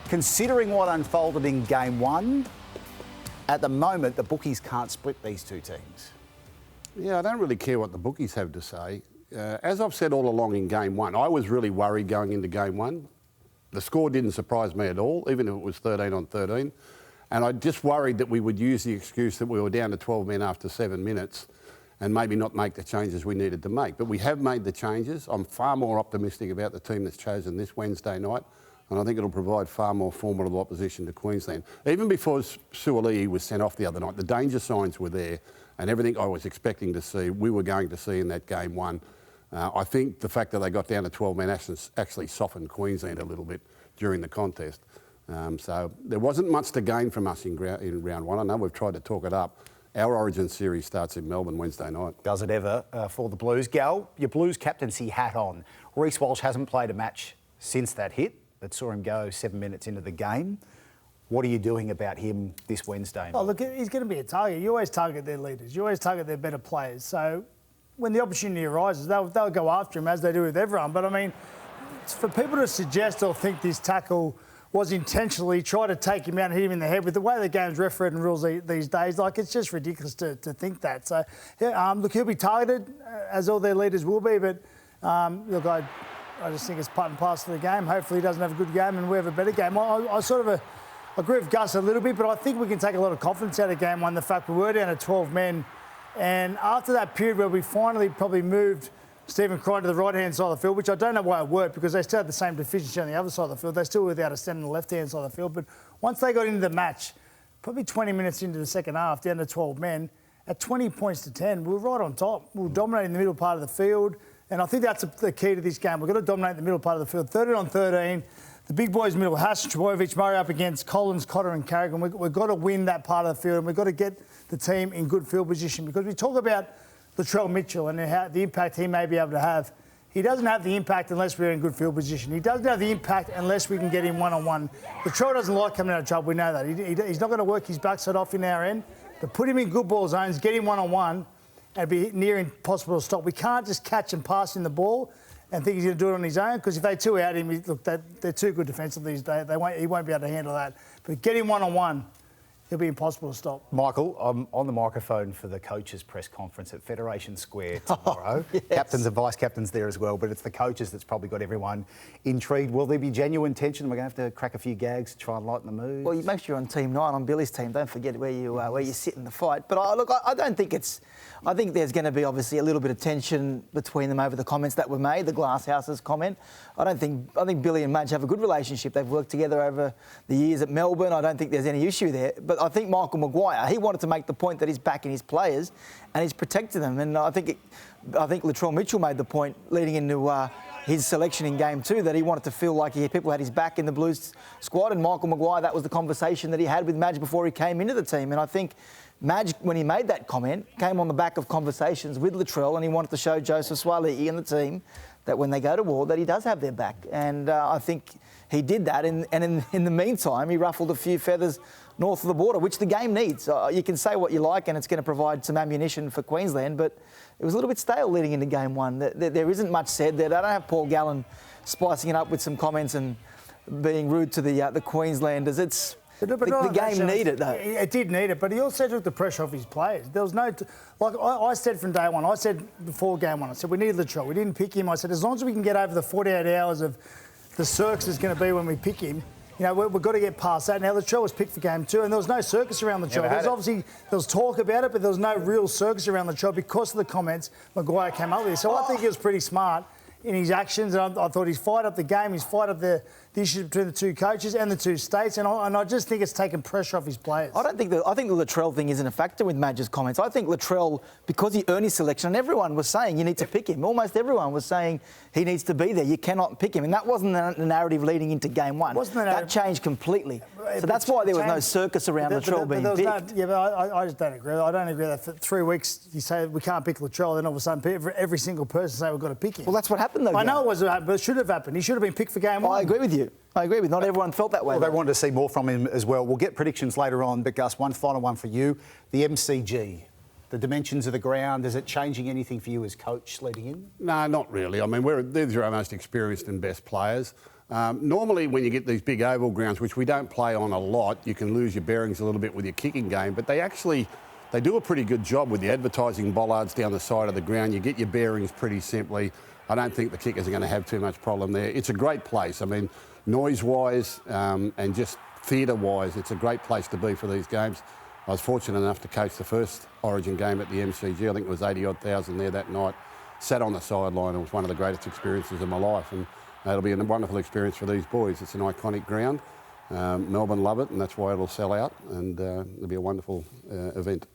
Considering what unfolded in game one, at the moment, the bookies can't split these two teams. Yeah, I don't really care what the bookies have to say. As I've said all along in game one, I was really worried going into game one. The score didn't surprise me at all, even if it was 13-13. And I just worried that we would use the excuse that we were down to 12 men after 7 minutes and maybe not make the changes we needed to make. But we have made the changes. I'm far more optimistic about the team that's chosen this Wednesday night, and I think it'll provide far more formidable opposition to Queensland. Even before Suoli'i was sent off the other night, the danger signs were there, and everything I was expecting to see, we were going to see in that game one. I think the fact that they got down to 12 men actually softened Queensland a little bit during the contest. So there wasn't much to gain from us in round one. I know we've tried to talk it up. Our Origin series starts in Melbourne Wednesday night. Does it ever for the Blues? Gal, your Blues captaincy hat on. Reece Walsh hasn't played a match since that hit that saw him go 7 minutes into the game. What are you doing about him this Wednesday night? Oh, look, he's going to be a target. You always target their leaders. You always target their better players. So when the opportunity arises, they'll go after him as they do with everyone. But, I mean, for people to suggest or think this tackle was intentionally try to take him out and hit him in the head with the way the game's refereed and rules these days, like, it's just ridiculous to think that. So, yeah, look, he'll be targeted, as all their leaders will be, but, look, I just think it's part and parcel of the game. Hopefully he doesn't have a good game and we have a better game. I sort of agree with Gus a little bit, but I think we can take a lot of confidence out of game one, the fact we were down to 12 men, and after that period where we finally probably moved Stephen Crichton to the right-hand side of the field, which I don't know why it worked because they still had the same deficiency on the other side of the field. They still were without a stand on the left-hand side of the field. But once they got into the match, probably 20 minutes into the second half, down to 12 men, at 20 points to 10, we were right on top. We were dominating the middle part of the field. And I think that's the key to this game. We've got to dominate the middle part of the field. 13-13. The big boys middle, Haas, Trbojevic, Murray up against Collins, Cotter and Carrigan. We've got to win that part of the field and we've got to get the team in good field position because we talk about Latrell Mitchell and the impact he may be able to have. He doesn't have the impact unless we're in good field position. He doesn't have the impact unless we can get him one-on-one. Latrell doesn't like coming out of trouble. We know that. He's not going to work his backside off in our end. But put him in good ball zones, get him one-on-one, and it'd be near impossible to stop. We can't just catch and pass in the ball and think he's going to do it on his own because if they two out him, look, they're too good defensively these days. He won't be able to handle that. But get him one-on-one, it'll be impossible to stop. Michael, I'm on the microphone for the coaches' press conference at Federation Square tomorrow. Yes. Captains and vice-captains there as well, but it's the coaches that's probably got everyone intrigued. Will there be genuine tension? We're going to have to crack a few gags to try and lighten the mood. Well, you make sure you're on Team 9, on Billy's team. Don't forget where you sit in the fight. But I don't think it's... I think there's going to be obviously a little bit of tension between them over the comments that were made, the Glasshouse's comment. I think Billy and Madge have a good relationship. They've worked together over the years at Melbourne. I don't think there's any issue there. But I think Michael Maguire, he wanted to make the point that he's backing his players and he's protecting them. And I think Latrell Mitchell made the point leading into his selection in game two that he wanted to feel like people had his back in the Blues squad. And Michael Maguire, that was the conversation that he had with Madge before he came into the team. And I think Madge, when he made that comment, came on the back of conversations with Latrell and he wanted to show Joseph Suoli'i and the team that when they go to war, that he does have their back. And I think he did that. And in the meantime, he ruffled a few feathers north of the border, which the game needs. You can say what you like and it's going to provide some ammunition for Queensland, but it was a little bit stale leading into game one. There isn't much said there. I don't have Paul Gallen spicing it up with some comments and being rude to the Queenslanders. The game needed it, though. It did need it, but he also took the pressure off his players. There was no... I said from day one, I said before game one, I said we need Latrell. We didn't pick him. I said as long as we can get over the 48 hours of the circus is going to be when we pick him, you know, we've got to get past that. Now, Latrell was picked for game two, and there was no circus around Latrell. There was talk about it, but there was no real circus around Latrell because of the comments Maguire came up with. So I think he was pretty smart in his actions, and I thought he's fired up the game, he's fired up the issue between the two coaches and the two states, and I just think it's taken pressure off his players. I think the Latrell thing isn't a factor with Madge's comments. I think Latrell, because he earned his selection, and everyone was saying you need to pick him. Almost everyone was saying he needs to be there. You cannot pick him, and that wasn't the narrative leading into game one. That changed completely. So that's why there was no circus around Latrell being picked. But I just don't agree. I don't agree that for 3 weeks you say we can't pick Latrell, then all of a sudden every single person say we've got to pick him. Well, that's what happened though. I know it was, but it should have happened. He should have been picked for game one. I agree with you. Not everyone felt that way. Well, they wanted to see more from him as well. We'll get predictions later on, but Gus, one final one for you. The MCG, the dimensions of the ground, is it changing anything for you as coach leading in? No, not really. I mean, these are our most experienced and best players. Normally, when you get these big oval grounds, which we don't play on a lot, you can lose your bearings a little bit with your kicking game, but they do a pretty good job with the advertising bollards down the side of the ground. You get your bearings pretty simply. I don't think the kickers are going to have too much problem there. It's a great place. I mean, noise-wise and just theatre-wise, it's a great place to be for these games. I was fortunate enough to coach the first Origin game at the MCG. I think it was 80-odd thousand there that night. Sat on the sideline. It was one of the greatest experiences of my life, and it'll be a wonderful experience for these boys. It's an iconic ground. Melbourne love it, and that's why it'll sell out, and it'll be a wonderful event.